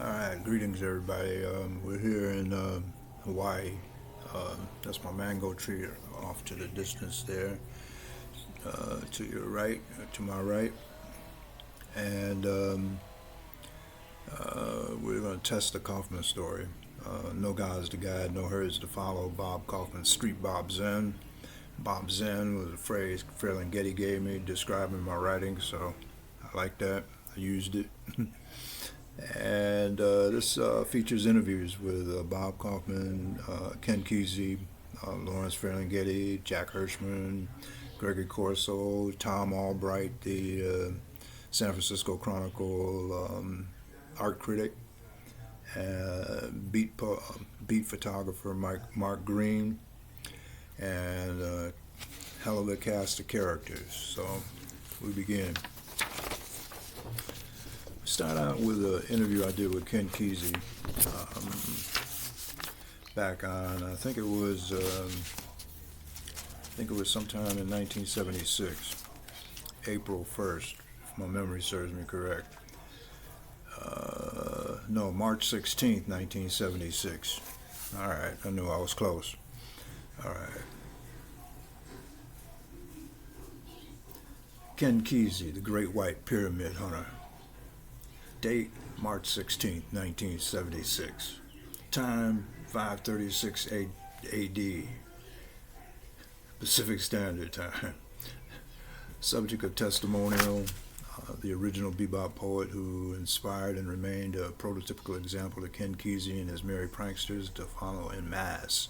All right, greetings everybody. We're here in Hawaii. That's my mango tree off to the distance there, to your right, to my right, and we're going to test the Kaufman story. No God's the guide, no herds to follow. Bob Kaufman Street Bop Zen. Bob Zen was a phrase Getty gave me describing my writing, so I like that. I used it. And this features interviews with Bob Kaufman, Ken Kesey, Lawrence Getty, Jack Hirschman, Gregory Corso, Tom Albright, the San Francisco Chronicle art critic, beat photographer Mark Green, and hell of a cast of characters. So we begin. Start out with an interview I did with Ken Kesey back on I think it was sometime in 1976, April 1st, if my memory serves me correct. No, March 16th, 1976. All right, I knew I was close. All right. Ken Kesey, the Great White Pyramid Hunter. Date March 16th, 1976. Time 5:36 AD, Pacific Standard Time. Subject of testimonial, the original bebop poet who inspired and remained a prototypical example of Ken Kesey and his merry pranksters to follow en masse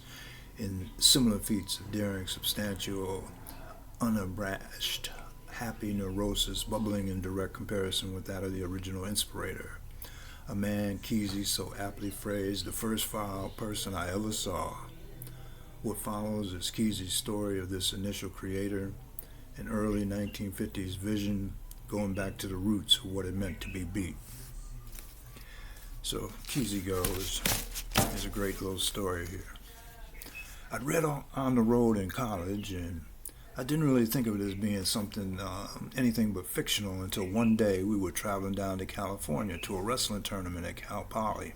in similar feats of daring, substantial, unabashed happy neurosis bubbling in direct comparison with that of the original inspirator. A man Kesey so aptly phrased, the first foul person I ever saw. What follows is Kesey's story of this initial creator, an early 1950s vision going back to the roots of what it meant to be beat. So Kesey goes, there's a great little story here. I'd read On the Road in college, and I didn't really think of it as being something, anything but fictional until one day we were traveling down to California to a wrestling tournament at Cal Poly.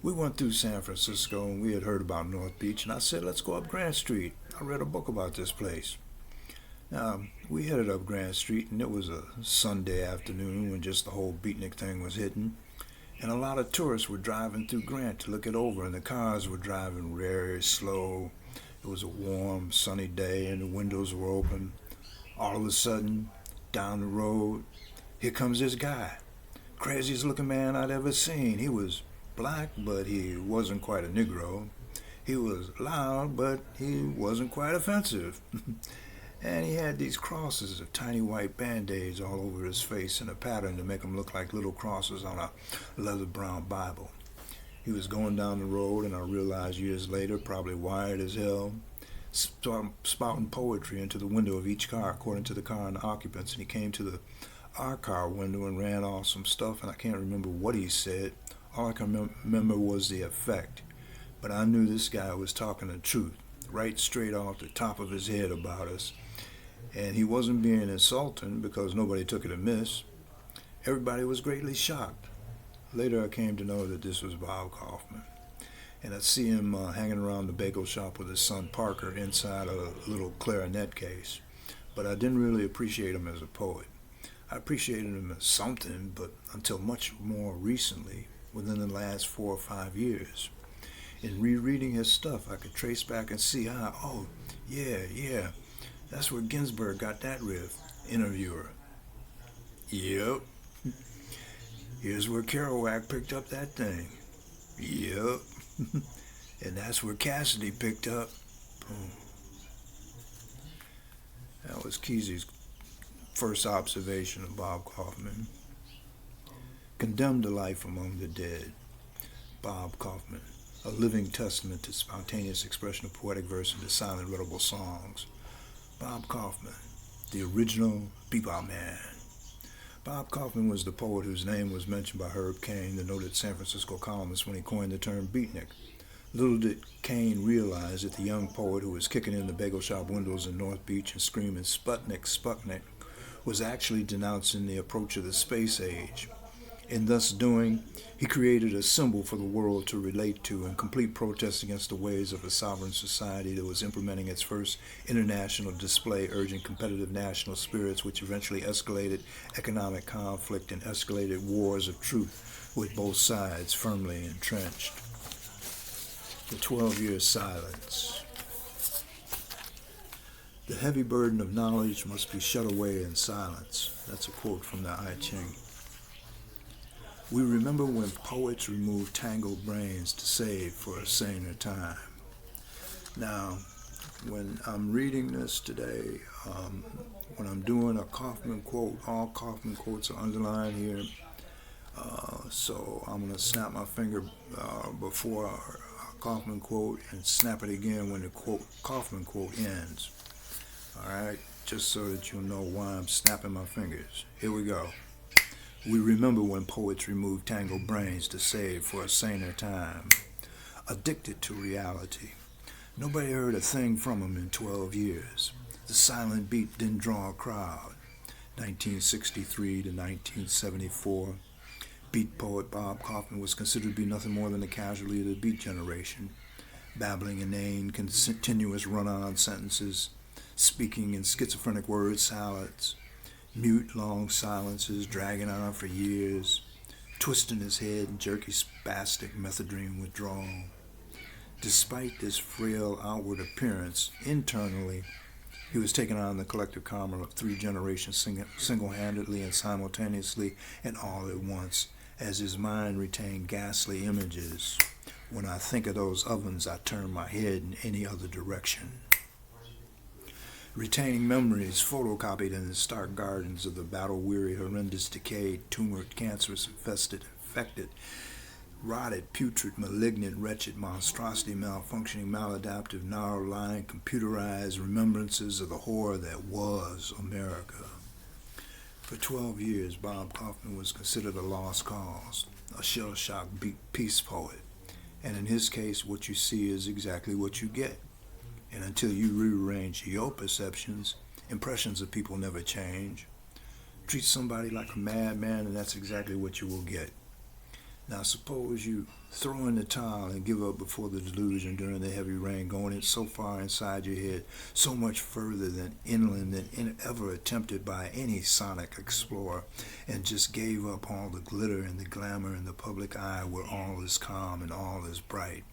We went through San Francisco and we had heard about North Beach, and I said, let's go up Grant Street. I read a book about this place. Now, we headed up Grant Street, and it was a Sunday afternoon when just the whole beatnik thing was hitting. And a lot of tourists were driving through Grant to look it over, and the cars were driving very slow. It was a warm, sunny day, and the windows were open. All of a sudden, down the road, here comes this guy. Craziest looking man I'd ever seen. He was black, but he wasn't quite a Negro. He was loud, but he wasn't quite offensive. And he had these crosses of tiny white band-aids all over his face in a pattern to make him look like little crosses on a leather brown Bible. He was going down the road, and I realized years later, probably wired as hell, spouting poetry into the window of each car according to the car and the occupants. And he came to our car window and ran off some stuff, and I can't remember what he said. All I can remember was the effect. But I knew this guy was talking the truth, right straight off the top of his head about us. And he wasn't being insulting because nobody took it amiss. Everybody was greatly shocked. Later I came to know that this was Bob Kaufman. And I'd see him hanging around the bagel shop with his son Parker inside a little clarinet case. But I didn't really appreciate him as a poet. I appreciated him as something, but until much more recently, within the last 4 or 5 years. In rereading his stuff, I could trace back and see how, oh, yeah, that's where Ginsberg got that riff. Interviewer. Yep. Here's where Kerouac picked up that thing. Yep. And that's where Cassidy picked up. Boom. That was Kesey's first observation of Bob Kaufman. Condemned to life among the dead. Bob Kaufman, a living testament to spontaneous expression of poetic verse into silent, readable songs. Bob Kaufman, the original bebop man. Bob Kaufman was the poet whose name was mentioned by Herb Caen, the noted San Francisco columnist, when he coined the term beatnik. Little did Caen realize that the young poet who was kicking in the bagel shop windows in North Beach and screaming Sputnik, Sputnik, was actually denouncing the approach of the space age. In thus doing, he created a symbol for the world to relate to in complete protest against the ways of a sovereign society that was implementing its first international display, urging competitive national spirits, which eventually escalated economic conflict and escalated wars of truth, with both sides firmly entrenched. The 12-year silence. The heavy burden of knowledge must be shut away in silence. That's a quote from the I Ching. We remember when poets removed tangled brains to save for a saner time. Now, when I'm reading this today, when I'm doing a Kaufman quote, all Kaufman quotes are underlined here. So I'm going to snap my finger before a Kaufman quote and snap it again when the Kaufman quote ends. Alright, just so that you'll know why I'm snapping my fingers. Here we go. We remember when poets removed tangled brains to save for a saner time. Addicted to reality. Nobody heard a thing from him in 12 years. The silent beat didn't draw a crowd. 1963 to 1974. Beat poet Bob Kaufman was considered to be nothing more than a casualty of the beat generation. Babbling inane, continuous run-on sentences. Speaking in schizophrenic word salads. Mute, long silences dragging on for years, twisting his head in jerky, spastic methadone withdrawal. Despite this frail outward appearance, internally, he was taking on the collective karma of 3 generations single-handedly and simultaneously and all at once, as his mind retained ghastly images. When I think of those ovens, I turn my head in any other direction. Retaining memories photocopied in the stark gardens of the battle-weary, horrendous, decayed, tumored, cancerous, infested, rotted, putrid, malignant, wretched, monstrosity, malfunctioning, maladaptive, narrow-lying, computerized remembrances of the horror that was America. For 12 years, Bob Kaufman was considered a lost cause, a shell-shocked peace poet. And in his case, what you see is exactly what you get. And until you rearrange your perceptions, impressions of people never change. Treat somebody like a madman, and that's exactly what you will get. Now suppose you throw in the towel and give up before the delusion during the heavy rain, going in so far inside your head, so much further than inland than ever attempted by any sonic explorer, and just gave up all the glitter and the glamour in the public eye where all is calm and all is bright.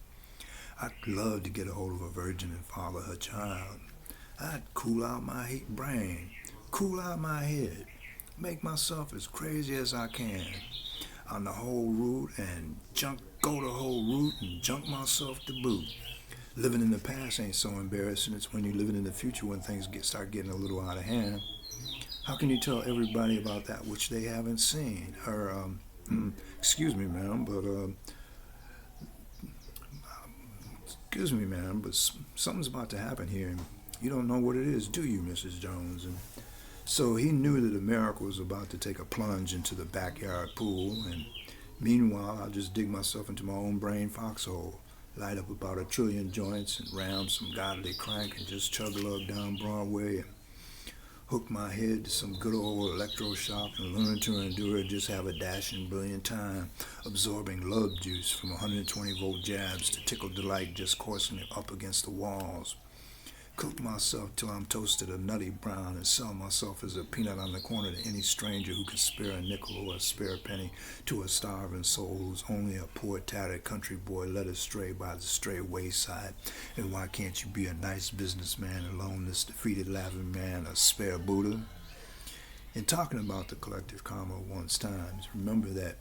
I'd love to get a hold of a virgin and father her child. I'd cool out my brain, cool out my head, make myself as crazy as I can on the whole route and go the whole route and junk myself to boot. Living in the past ain't so embarrassing. It's when you're living in the future when things start getting a little out of hand. How can you tell everybody about that which they haven't seen? Excuse me, ma'am, but something's about to happen here. You don't know what it is, do you, Mrs. Jones? And so he knew that America was about to take a plunge into the backyard pool, and meanwhile, I'll just dig myself into my own brain foxhole, light up about 1 trillion joints, and ram some godly crank, and just chug lug down Broadway, and hook my head to some good old electroshock, and learn to endure, just have a dashing, brilliant time, absorbing love juice from 120-volt jabs to tickle delight, just coursing it up against the walls. Cook myself till I'm toasted a nutty brown and sell myself as a peanut on the corner to any stranger who can spare a nickel or a spare penny to a starving soul who's only a poor tattered country boy led astray by the stray wayside. And why can't you be a nice businessman alone, this defeated laughing man, a spare Buddha? In talking about the collective karma of one's times, remember that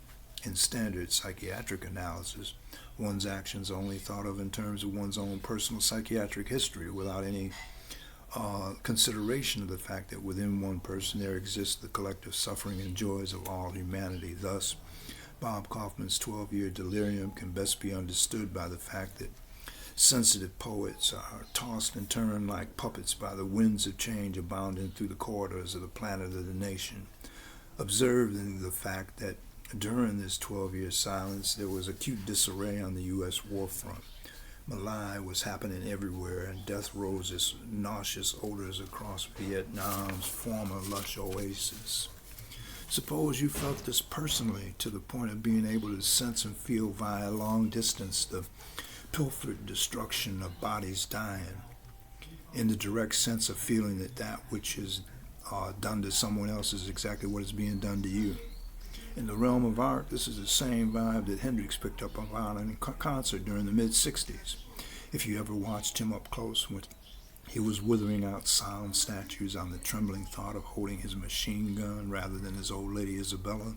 in standard psychiatric analysis, one's actions are only thought of in terms of one's own personal psychiatric history without any consideration of the fact that within one person there exists the collective suffering and joys of all humanity. Thus, Bob Kaufman's 12-year delirium can best be understood by the fact that sensitive poets are tossed and turned like puppets by the winds of change abounding through the corridors of the planet of the nation. Observing the fact that during this 12-year silence, there was acute disarray on the U.S. war front. Malai was happening everywhere, and death rose as nauseous odors across Vietnam's former lush oasis. Suppose you felt this personally to the point of being able to sense and feel via long distance the pilfered destruction of bodies dying, in the direct sense of feeling that that which is done to someone else is exactly what is being done to you. In the realm of art, this is the same vibe that Hendrix picked up on in a concert during the mid-60s. If you ever watched him up close when he was withering out silent statues on the trembling thought of holding his machine gun rather than his old lady Isabella,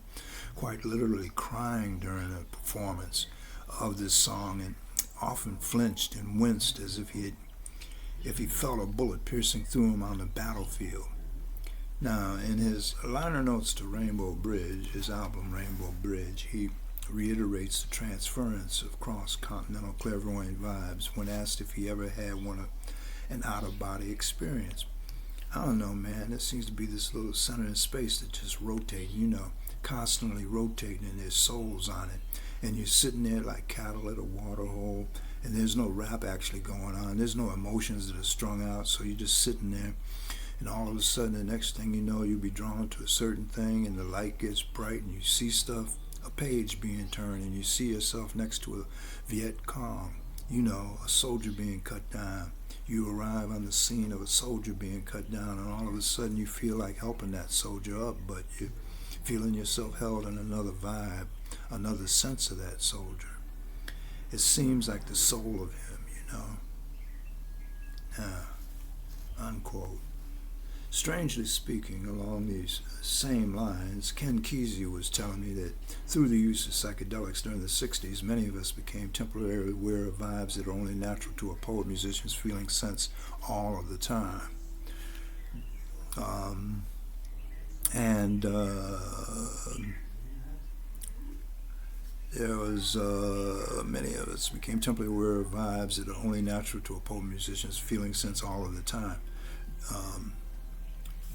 quite literally crying during a performance of this song, and often flinched and winced as if he felt a bullet piercing through him on the battlefield. Now, in his liner notes to Rainbow Bridge, his album Rainbow Bridge, he reiterates the transference of cross-continental clairvoyant vibes when asked if he ever had an out-of-body experience. I don't know, man. There seems to be this little center in space that just rotates, constantly rotating, and there's souls on it. And you're sitting there like cattle at a water hole, and there's no rap actually going on. There's no emotions that are strung out, so you're just sitting there. And all of a sudden, the next thing you know, you'll be drawn to a certain thing, and the light gets bright, and you see stuff, a page being turned, and you see yourself next to a Viet Cong, a soldier being cut down. You arrive on the scene of a soldier being cut down, and all of a sudden you feel like helping that soldier up, but you're feeling yourself held in another vibe, another sense of that soldier. It seems like the soul of him, unquote. Strangely speaking, along these same lines, Ken Kesey was telling me that through the use of psychedelics during the 60s, many of us became temporarily aware of vibes that are only natural to a poet musician's feeling sense all of the time. There was many of us became temporarily aware of vibes that are only natural to a poet musician's feeling sense all of the time.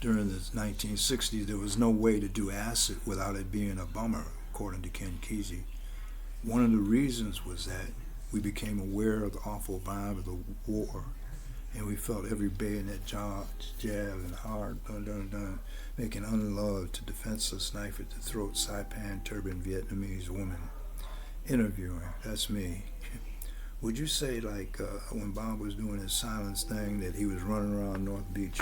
During the 1960s, there was no way to do acid without it being a bummer, according to Ken Kesey. One of the reasons was that we became aware of the awful vibe of the war, and we felt every bayonet jab and hard, making unloved to defenseless knife at the throat, Saipan turban Vietnamese woman. Interviewing, that's me. Would you say, like, when Bob was doing his silence thing, that he was running around North Beach?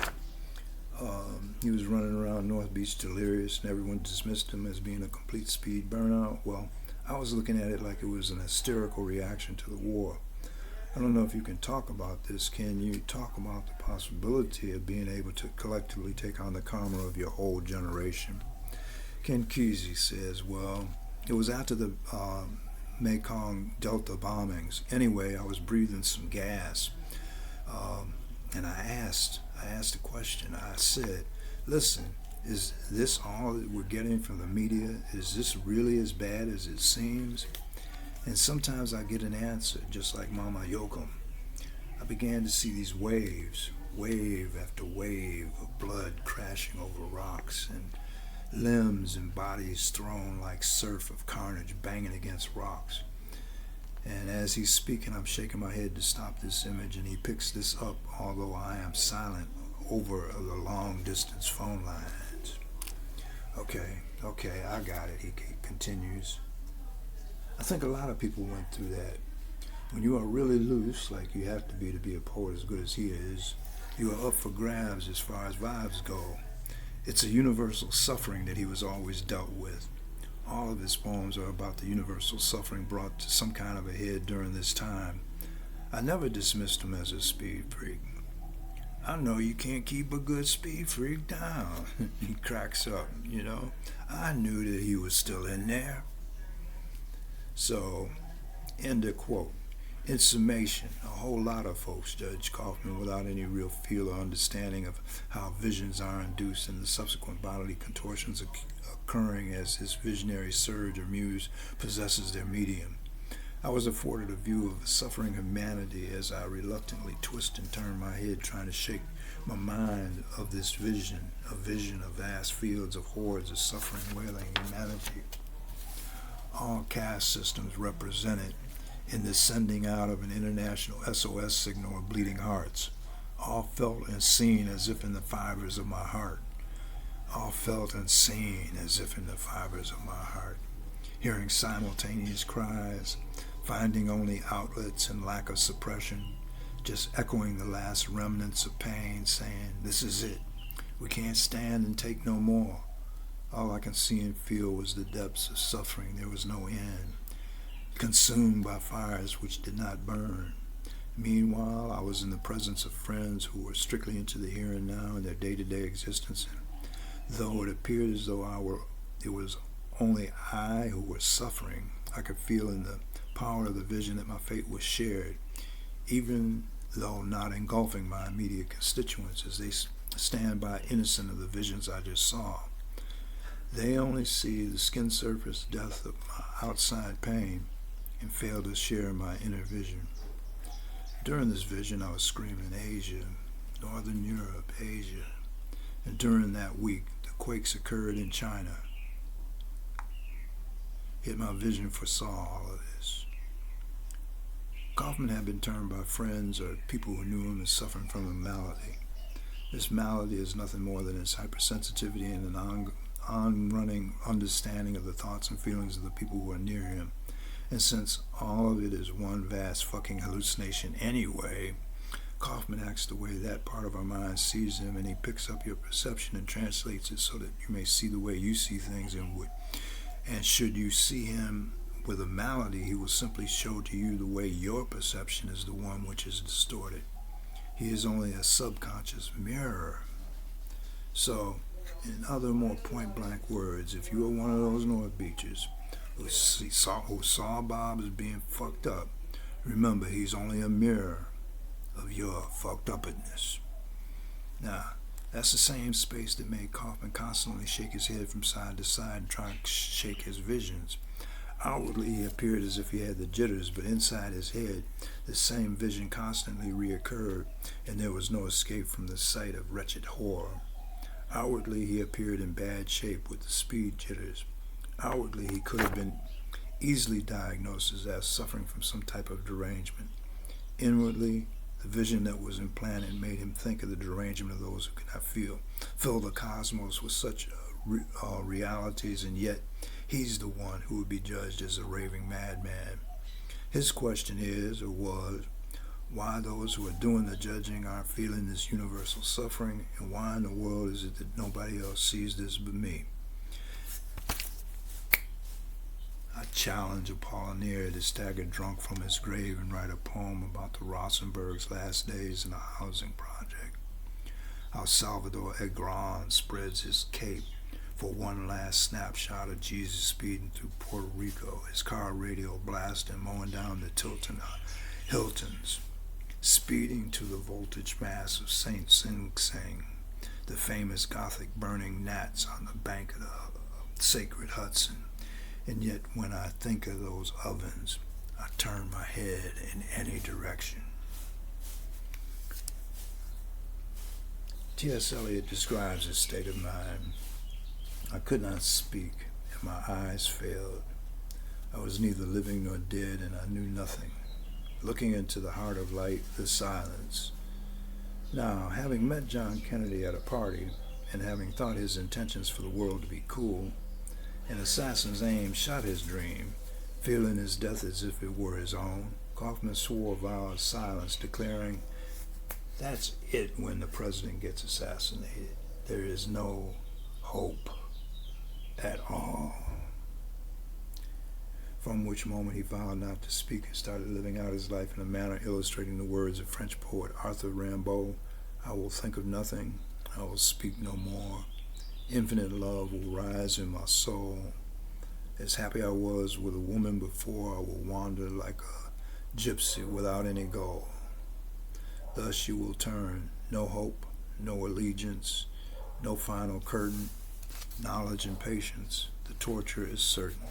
He was running around North Beach delirious, and everyone dismissed him as being a complete speed burnout. Well, I was looking at it like it was an hysterical reaction to the war. I don't know if you can talk about this. Can you talk about the possibility of being able to collectively take on the karma of your whole generation? Ken Kesey says, well, it was after the Mekong Delta bombings. Anyway, I was breathing some gas, and I asked a question. I said, listen, is this all that we're getting from the media? Is this really as bad as it seems? And sometimes I get an answer, just like Mama Yokum. I began to see these waves, wave after wave of blood crashing over rocks, and limbs and bodies thrown like surf of carnage banging against rocks. And as he's speaking, I'm shaking my head to stop this image, and he picks this up, although I am silent over the long-distance phone lines. Okay, I got it, he continues. I think a lot of people went through that. When you are really loose, like you have to be a poet as good as he is, you are up for grabs as far as vibes go. It's a universal suffering that he was always dealt with. All of his poems are about the universal suffering brought to some kind of a head during this time. I never dismissed him as a speed freak. I know you can't keep a good speed freak down. He cracks up, I knew that he was still in there. So, end of quote. In summation, a whole lot of folks judge Kaufman without any real feel or understanding of how visions are induced and the subsequent bodily contortions occurring as his visionary surge or muse possesses their medium. I was afforded a view of suffering humanity as I reluctantly twist and turn my head trying to shake my mind of this vision, a vision of vast fields of hordes of suffering, wailing humanity. All caste systems represented in the sending out of an international SOS signal of bleeding hearts, all felt and seen as if in the fibers of my heart. all felt and seen as if in the fibers of my heart, hearing simultaneous cries, finding only outlets and lack of suppression, just echoing the last remnants of pain, saying, "This is it. We can't stand and take no more." All I can see and feel was the depths of suffering. There was no end, consumed by fires which did not burn. Meanwhile, I was in the presence of friends who were strictly into the here and now in their day-to-day existence, and though it appeared as though it was only I who was suffering, I could feel in the power of the vision that my fate was shared, even though not engulfing my immediate constituents as they stand by innocent of the visions I just saw. They only see the skin surface death of my outside pain and fail to share my inner vision. During this vision, I was screaming Asia, Northern Europe, Asia, and during that week, the quakes occurred in China. Yet my vision foresaw all of this. Kaufman had been termed by friends or people who knew him as suffering from a malady. This malady is nothing more than his hypersensitivity and an on-running understanding of the thoughts and feelings of the people who are near him. And since all of it is one vast fucking hallucination anyway, Kaufman acts the way that part of our mind sees him, and he picks up your perception and translates it so that you may see the way you see things, and should you see him with a malady, he will simply show to you the way your perception is the one which is distorted. He is only a subconscious mirror. So, in other more point-blank words, if you are one of those North Beaches who saw Bob as being fucked up, remember he's only a mirror of your fucked upness. Now, that's the same space that made Kaufman constantly shake his head from side to side and try to shake his visions. Outwardly, he appeared as if he had the jitters, but inside his head, the same vision constantly reoccurred, and there was no escape from the sight of wretched horror. Outwardly, he appeared in bad shape with the speed jitters. Outwardly, he could have been easily diagnosed as suffering from some type of derangement. Inwardly, the vision that was implanted made him think of the derangement of those who cannot fill the cosmos with such realities, and yet he's the one who would be judged as a raving madman. His question is, or was, why those who are doing the judging aren't feeling this universal suffering, and why in the world is it that nobody else sees this but me? I challenge Apollinaire to stagger drunk from his grave and write a poem about the Rosenbergs' last days in a housing project. How Salvador Egron spreads his cape for one last snapshot of Jesus speeding through Puerto Rico, his car radio blasting, mowing down the Hiltons, speeding to the voltage mass of St. Sing Sing, the famous Gothic burning gnats on the bank of the sacred Hudson. And yet when I think of those ovens, I turn my head in any direction. T.S. Eliot describes his state of mind. I could not speak, and my eyes failed. I was neither living nor dead, and I knew nothing. Looking into the heart of light, the silence. Now, having met John Kennedy at a party, and having thought his intentions for the world to be cool, an assassin's aim shot his dream, feeling his death as if it were his own. Kaufman swore a vow of silence, declaring, "That's it when the president gets assassinated. There is no hope at all." From which moment he vowed not to speak and started living out his life in a manner illustrating the words of French poet Arthur Rimbaud, "I will think of nothing, I will speak no more. Infinite love will rise in my soul. As happy I was with a woman before, I will wander like a gypsy without any goal. Thus you will turn, no hope, no allegiance, no final curtain, knowledge and patience. The torture is certain."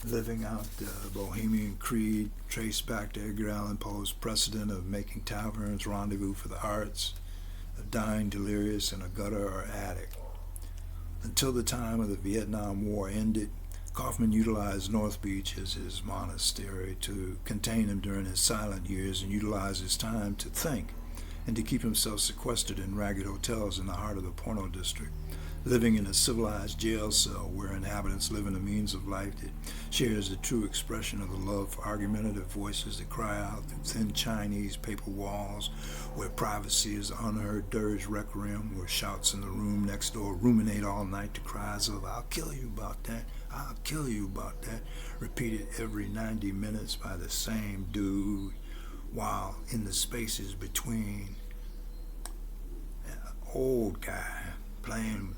Living out the Bohemian creed traced back to Edgar Allan Poe's precedent of making taverns rendezvous for the arts, of dying delirious in a gutter or attic. Until the time of the Vietnam War ended, Kaufman utilized North Beach as his monastery to contain him during his silent years and utilized his time to think and to keep himself sequestered in ragged hotels in the heart of the porno district, living in a civilized jail cell where inhabitants live in a means of life that shares the true expression of the love for argumentative voices that cry out through thin Chinese paper walls, where privacy is the unheard dirge requiem, where shouts in the room next door ruminate all night to cries of "I'll kill you about that, I'll kill you about that," repeated every 90 minutes by the same dude, while in the spaces between, an old guy playing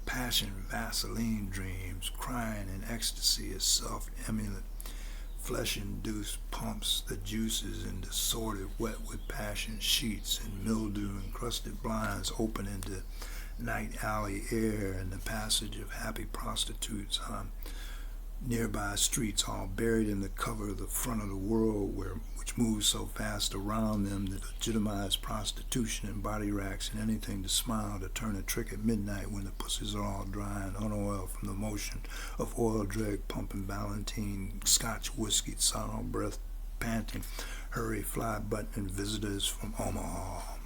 passion Vaseline dreams, crying in ecstasy as self-emulant, flesh-induced pumps the juices and disordered, wet with passion sheets and mildew-encrusted blinds open into night alley air and the passage of happy prostitutes on nearby streets, all buried in the cover of the front of the world, which moves so fast around them that legitimize prostitution and body racks and anything to smile to turn a trick at midnight when the pussies are all dry and unoiled from the motion of oil drag pumping Ballantine, Scotch whiskey, sour breath panting, hurry fly buttoning visitors from Omaha.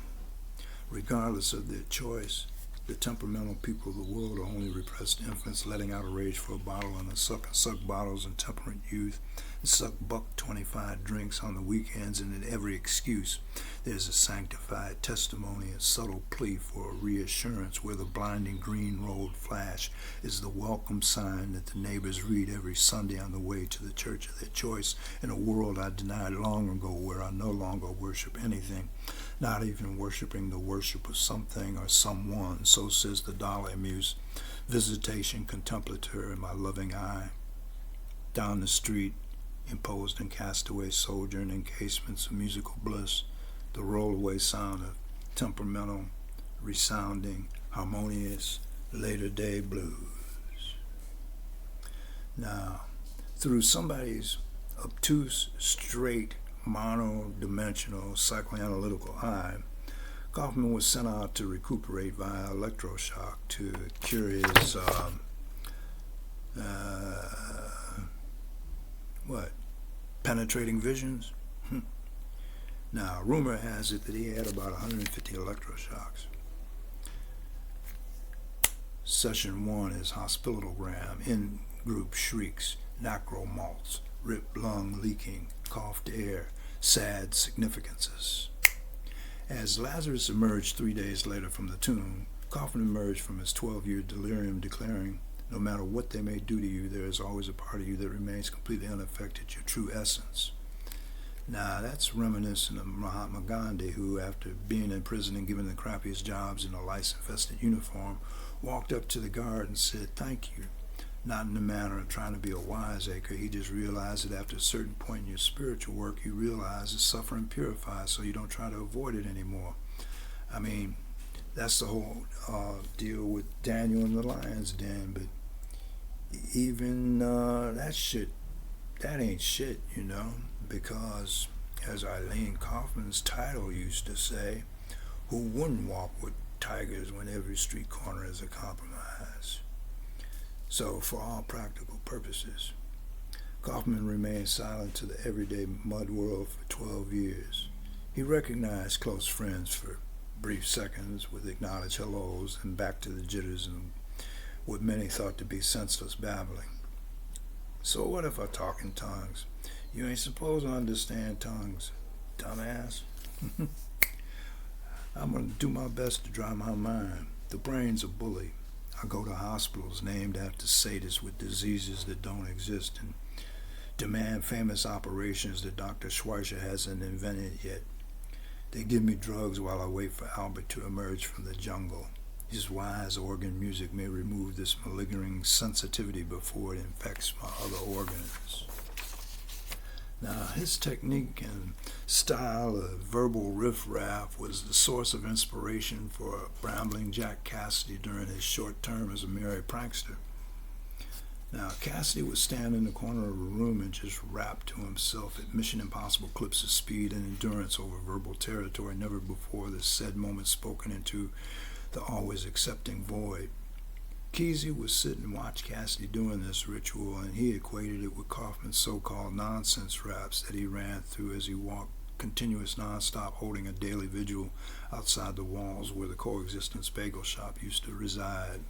Regardless of their choice, the temperamental people of the world are only repressed infants letting out a rage for a bottle and suck bottles in temperate youth, and suck $1.25 drinks on the weekends, and in every excuse there's a sanctified testimony and subtle plea for a reassurance where the blinding green road flash is the welcome sign that the neighbors read every Sunday on the way to the church of their choice in a world I denied long ago, where I no longer worship anything, not even worshiping the worship of something or someone. So says the Dalai Muse, visitation contemplator in my loving eye. Down the street, imposed in castaway sojourn encasements of musical bliss, the rollaway sound of temperamental, resounding, harmonious later-day blues. Now, through somebody's obtuse, straight, mono-dimensional psychoanalytical eye, Kaufman was sent out to recuperate via electroshock to cure his penetrating visions. Now, rumor has it that he had about 150 electroshocks. Session 1 is hospitalogram, in-group shrieks, nacro malts, ripped lung leaking, coughed air, sad significances. As Lazarus emerged 3 days later from the tomb, Kaufman emerged from his 12-year delirium declaring, "No matter what they may do to you, there is always a part of you that remains completely unaffected, your true essence." Now, that's reminiscent of Mahatma Gandhi, who, after being in prison and given the crappiest jobs in a lice-infested uniform, walked up to the guard and said, "Thank you." Not in the manner of trying to be a wiseacre. He just realized that after a certain point in your spiritual work, you realize that suffering purifies, so you don't try to avoid it anymore. I mean, that's the whole deal with Daniel in the lion's den, but even that ain't shit, because, as Eileen Kaufman's title used to say, who wouldn't walk with tigers when every street corner is a compromise? So, for all practical purposes, Kaufman remained silent to the everyday mud world for 12 years. He recognized close friends for brief seconds with acknowledged hellos and back to the jitters and what many thought to be senseless babbling. So what if I talk in tongues? You ain't supposed to understand tongues, dumbass. I'm going to do my best to dry my mind. The brain's a bully. I go to hospitals named after sadists with diseases that don't exist and demand famous operations that Dr. Schweitzer hasn't invented yet. They give me drugs while I wait for Albert to emerge from the jungle. His wise organ music may remove this malingering sensitivity before it infects my other organs. Now, his technique and style of verbal riff-raff was the source of inspiration for brambling Jack Cassidy during his short term as a merry prankster. Now, Cassidy would stand in the corner of a room and just rap to himself at Mission Impossible clips of speed and endurance over verbal territory never before the said moment spoken into the always accepting void. Kesey would sit and watch Cassidy doing this ritual, and he equated it with Kaufman's so-called nonsense raps that he ran through as he walked continuous non-stop holding a daily vigil outside the walls where the coexistence bagel shop used to reside.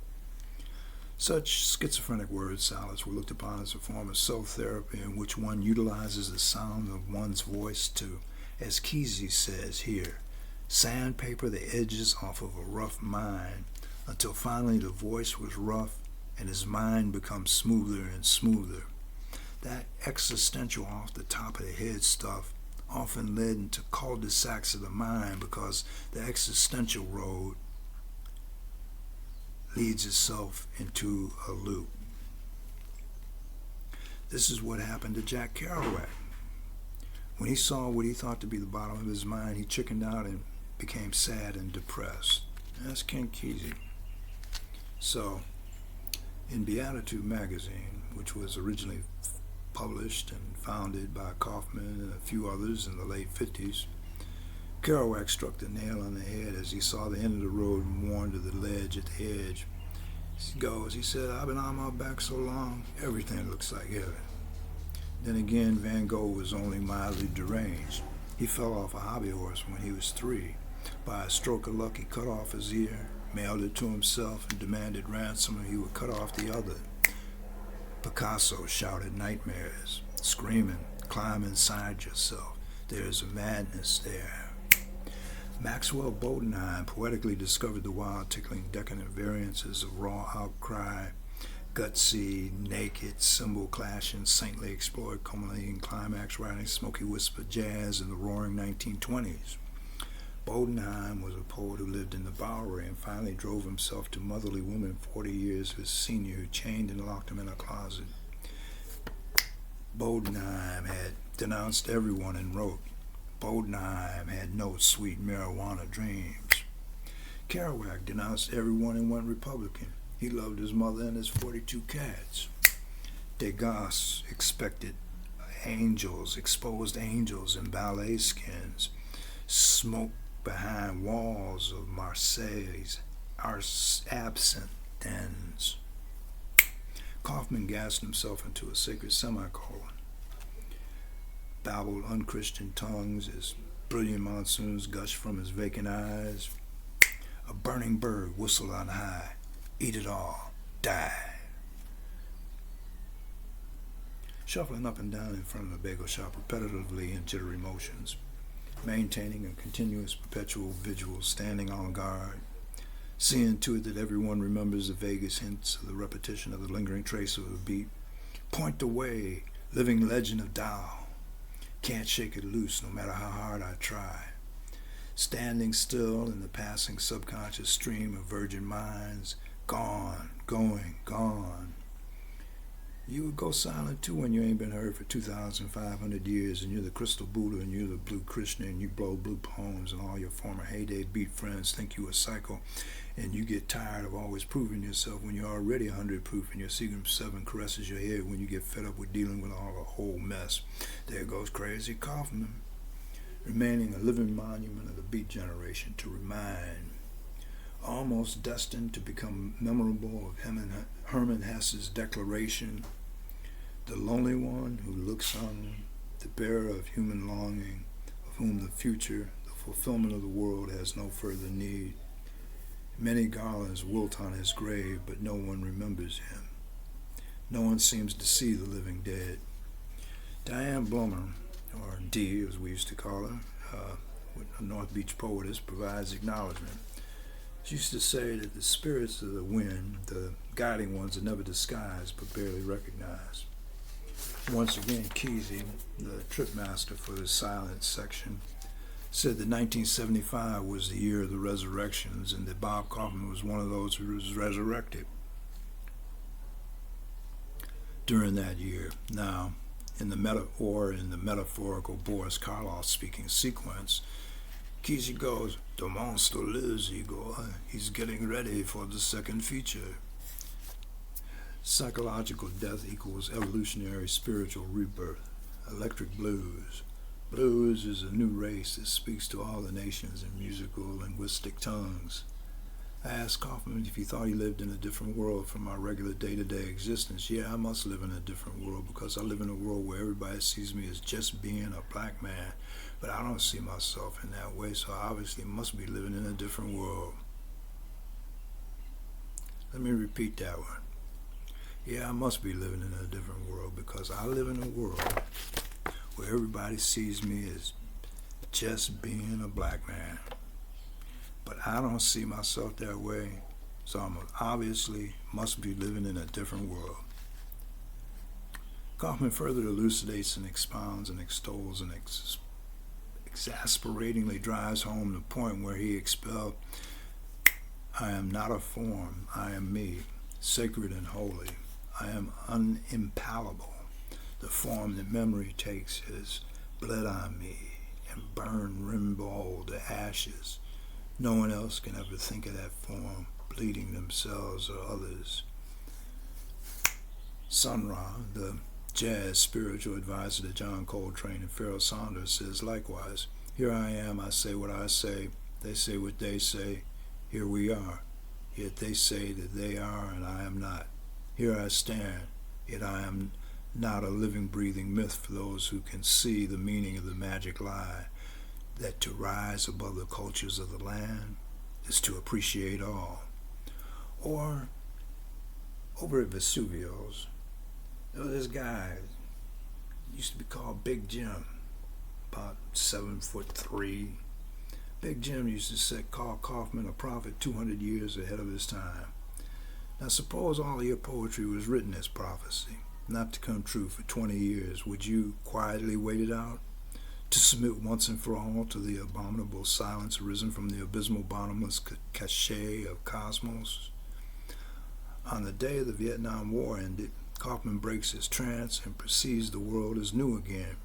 Such schizophrenic word salads were looked upon as a form of self-therapy in which one utilizes the sound of one's voice to, as Kesey says here, sandpaper the edges off of a rough mind until finally the voice was rough and his mind becomes smoother and smoother. That existential off the top of the head stuff often led into cul-de-sacs of the mind because the existential road leads itself into a loop. This is what happened to Jack Kerouac. When he saw what he thought to be the bottom of his mind, he chickened out and became sad and depressed. That's Ken Kesey. So, in Beatitude magazine, which was originally published and founded by Kaufman and a few others in the late 50s, Kerouac struck the nail on the head as he saw the end of the road and warned to the ledge at the edge. He said, I've been on my back so long, everything looks like heaven. Then again, Van Gogh was only mildly deranged. He fell off a hobby horse when he was 3. By a stroke of luck, he cut off his ear, mailed it to himself, and demanded ransom or he would cut off the other. Picasso shouted nightmares, screaming, climb inside yourself. There's a madness there. Maxwell Bodenheim poetically discovered the wild, tickling, decadent variances of raw outcry, gutsy, naked, cymbal clashing, saintly exploit, culminating climax writing, smoky whisper jazz in the roaring 1920s. Bodenheim was a poet who lived in the Bowery and finally drove himself to motherly woman 40 years his senior who chained and locked him in a closet. Bodenheim had denounced everyone and wrote, Bodenheim had no sweet marijuana dreams. Kerouac denounced everyone and went Republican. He loved his mother and his 42 cats. Degas expected angels, exposed angels in ballet skins, smoke behind walls of Marseille's absent dens. Kaufman gassed himself into a sacred semicolon, babbled unchristian tongues as brilliant monsoons gushed from his vacant eyes. A burning bird whistled on high. Eat it all. Die. Shuffling up and down in front of the bagel shop repetitively in jittery motions, maintaining a continuous perpetual vigil, standing on guard, seeing to it that everyone remembers the vaguest hints of the repetition of the lingering trace of a beat. Point the way, living legend of Tao. Can't shake it loose no matter how hard I try. Standing still in the passing subconscious stream of virgin minds, gone, going, gone. You would go silent too when you ain't been heard for 2,500 years and you're the crystal Buddha and you're the blue Krishna and you blow blue poems and all your former heyday beat friends think you a psycho and you get tired of always proving yourself when you're already 100 proof and your Seagram 7 caresses your head when you get fed up with dealing with all the whole mess. There goes crazy Kaufman, remaining a living monument of the beat generation to remind, almost destined to become memorable of Hermann Hesse's declaration, the lonely one who looks on, the bearer of human longing, of whom the future, the fulfillment of the world has no further need. Many garlands wilt on his grave, but no one remembers him. No one seems to see the living dead. Diane Blummer, or Dee as we used to call her, a North Beach poetess, provides acknowledgement. She used to say that the spirits of the wind, the guiding ones, are never disguised but barely recognized. Once again, Kesey, the trip master for the silence section, said that 1975 was the year of the resurrections and that Bob Kaufman was one of those who was resurrected during that year. Now, in the metaphorical Boris Karloff speaking sequence, Kesey goes, the monster lives, Igor. He's getting ready for the second feature. Psychological death equals evolutionary spiritual rebirth. Electric blues. Blues is a new race that speaks to all the nations in musical, linguistic tongues. I asked Kaufman if he thought he lived in a different world from our regular day-to-day existence. Yeah, I must live in a different world because I live in a world where everybody sees me as just being a black man. But I don't see myself in that way, so I obviously must be living in a different world. Let me repeat that one. Yeah, I must be living in a different world because I live in a world where everybody sees me as just being a black man. But I don't see myself that way, so I obviously must be living in a different world. Kaufman further elucidates and expounds and extols and exasperatingly drives home the point where he expelled, I am not a form, I am me, sacred and holy. I am unimpalpable. The form that memory takes has bled on me and burned Rimbaud to ashes. No one else can ever think of that form, bleeding themselves or others. Sun Ra, the jazz spiritual advisor to John Coltrane and Pharoah Sanders, says likewise, here I am, I say what I say, they say what they say, here we are. Yet they say that they are and I am not. Here I stand, yet I am not a living, breathing myth for those who can see the meaning of the magic lie, that to rise above the cultures of the land is to appreciate all. Or, over at Vesuvio's, there was this guy, used to be called Big Jim, about 7'3". Big Jim used to call Kaufman a prophet 200 years ahead of his time. Now suppose all of your poetry was written as prophecy, not to come true for 20 years. Would you quietly wait it out? To submit once and for all to the abominable silence arisen from the abysmal bottomless cachet of cosmos? On the day the Vietnam War ended, Kaufman breaks his trance and perceives the world as new again,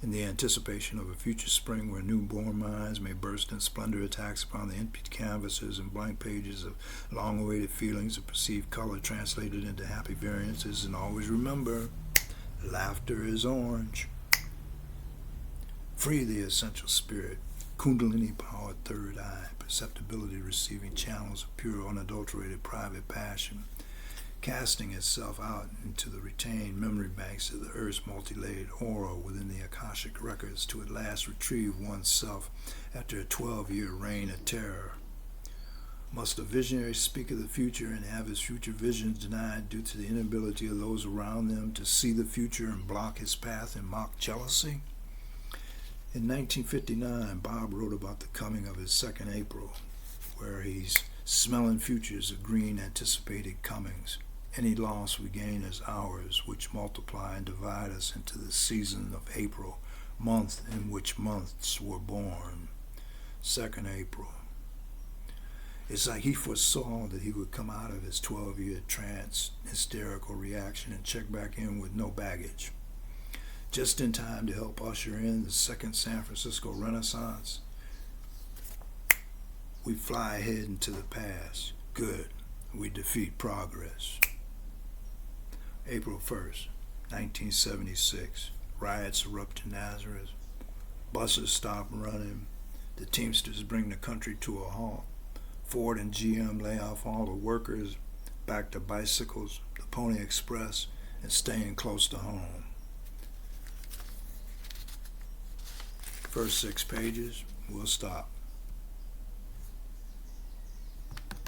in the anticipation of a future spring where newborn minds may burst in splendor attacks upon the empty canvases and blank pages of long-awaited feelings of perceived color translated into happy variances. And always remember, laughter is orange. Free the essential spirit, Kundalini-powered third eye, perceptibility receiving channels of pure, unadulterated private passion, casting itself out into the retained memory banks of the Earth's multi-layered aura within the Akashic records to at last retrieve oneself after a 12-year reign of terror. Must a visionary speak of the future and have his future visions denied due to the inability of those around them to see the future and block his path in mock jealousy? In 1959, Bob wrote about the coming of his second April, where he's smelling futures of green anticipated comings. Any loss we gain as hours, which multiply and divide us into the season of April, month in which months were born. 2nd April. It's like he foresaw that he would come out of his 12-year trance, hysterical reaction and check back in with no baggage. Just in time to help usher in the second San Francisco Renaissance. We fly ahead into the past. Good. We defeat progress. April 1st, 1976. Riots erupt in Nazareth. Buses stop running. The Teamsters bring the country to a halt. Ford and GM lay off all the workers, back to bicycles, the Pony Express, and staying close to home. First 6 pages, we'll stop.